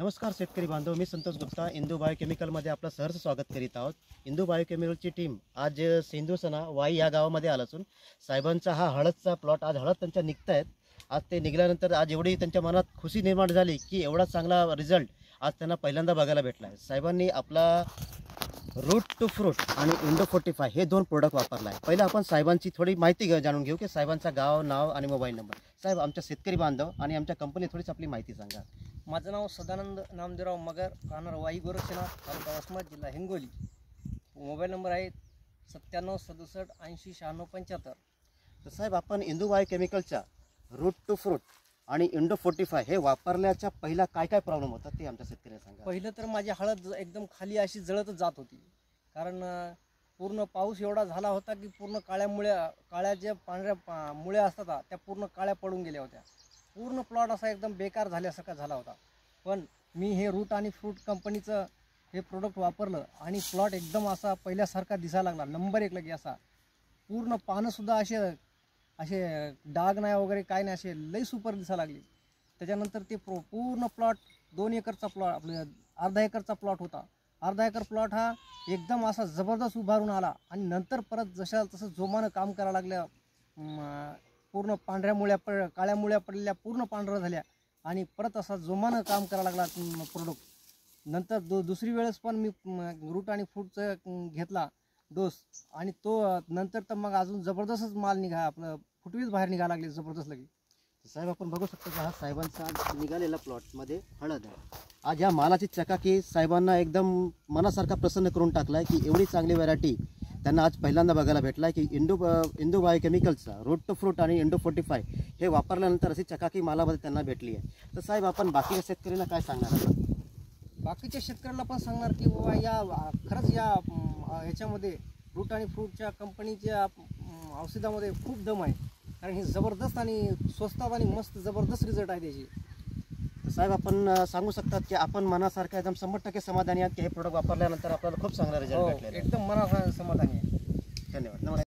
नमस्कार शेतकरी बांधव, मी संतोष गुप्ता इंदू बायोकेमिकलमध्ये आपलं सहर्ष स्वागत करीत आहोत। इंदू बायोकेमिकलची टीम आज सिंधुसना वाई या गावामध्ये आला असून साहेबांचा हा हळदचा प्लॉट, आज हळद त्यांच्या निघतायत। आज ते निघाल्यानंतर आज एवढी त्यांच्या मनात खुशी निर्माण झाली की एवढा चांगला रिझल्ट आज त्यांना पहिल्यांदा बघायला भेटला आहे। साहेबांनी आपला रूट टू फ्रूट आणि इंडो 45 हे दोन प्रोडक्ट वापरला आहे। पहिला आपण साहेबांची थोडी माहिती जाणून घेऊ की साहेबांचा गाव, नाव आणि मोबाईल नंबर। साहेब, आमच्या शेतकरी बांधव आणि आमच्या कंपनी थोडीच आपली माहिती सांगा। माझं नाव सदानंद नामदेवराव मगर, राहणार वाई गोरक्षनाथ, तालुका वसमत, जिल्हा हिंगोली। मोबाईल नंबर आहे 97 67 80 96 75। तर साहेब, आपण इंदू बायोकेमिकलच्या रूट टू फ्रूट आणि इंडो 45 हे वापरल्याच्या पहिला काय काय प्रॉब्लेम होता ते आमच्या शेतकऱ्यांना सांगा। पहिलं तर माझी हळद एकदम खाली अशी जळतच जात होती, कारण पूर्ण पाऊस एवढा झाला होता की पूर्ण काळ्या ज्या पांढऱ्या मुळ्या असतात त्या पूर्ण काळ्या पडून गेल्या होत्या। पूर्ण प्लॉट असा एकदम बेकार झाल्यासारखा झाला होता। पण मी हे रूट आणि फ्रूट कंपनीचं हे प्रोडक्ट वापरलं आणि प्लॉट एकदम असा पहिल्यासारखा दिसायला लागला, नंबर 1 लगे। असा पूर्ण पानंसुद्धा असे डाग नाही वगैरे काय नाही, असे लई सुपर दिसायला लागले। त्याच्यानंतर ते पूर्ण प्लॉट 2 एकरचा प्लॉट, आपलं अर्धा एकरचा प्लॉट होता। अर्धा एकर प्लॉट हा एकदम असा जबरदस्त उभारून आला आणि नंतर परत तसं जोमानं काम करायला लागल्या। पूर्ण पांढऱ्या मुळ्या काळ्या मुळ्या पडलेल्या पूर्ण पांढऱ्या झाल्या आणि परत असा जोमानं काम करायला लागला प्रोडक्ट। नंतर दुसरी वेळेस पण मी रूट आणि फ्रूटचं घेतला डोस आणि तो नंतर तर मग अजून जबरदस्तच माल आपलं फुटवीच बाहेर निघायला लागले, जबरदस्त लगे। साहेब, आपण बघू शकतो की हा साहेबांचा निघालेला प्लॉटमध्ये हळद आहे। आज या मालाची चकाकी साहेबांना एकदम मनासारखा प्रसन्न करून टाकलाय की एवढी चांगली व्हरायटी त्यांना आज पहिल्यांदा बघायला भेटलाय की इंदू बायोकेमिकलचा रूट टू फ्रूट आणि इंडो 45 हे वापरल्यानंतर अशी चकाकी मालामध्ये त्यांना भेटली आहे। तर साहेब, आपण बाकीच्या शेतकऱ्यांना काय सांगणार? बाकीच्या शेतकऱ्यांना पण सांगणार की बाबा खरंच या ह्याच्यामध्ये रूट आणि फ्रूटच्या कंपनीच्या औषधामध्ये खूप दम आहे, कारण हे जबरदस्त आणि स्वस्तात आणि मस्त जबरदस्त रिझल्ट आहे त्याची। साहेब, आपण सांगू शकतात की आपण मनासारखं एकदम 100% समाधानी आहात की हे प्रोडक्ट वापरल्यानंतर आपल्याला खूप चांगला रिझल्ट भेटलेला आहे? एकदम मनासारखं समाधानी आहे। धन्यवाद, नमस्कार।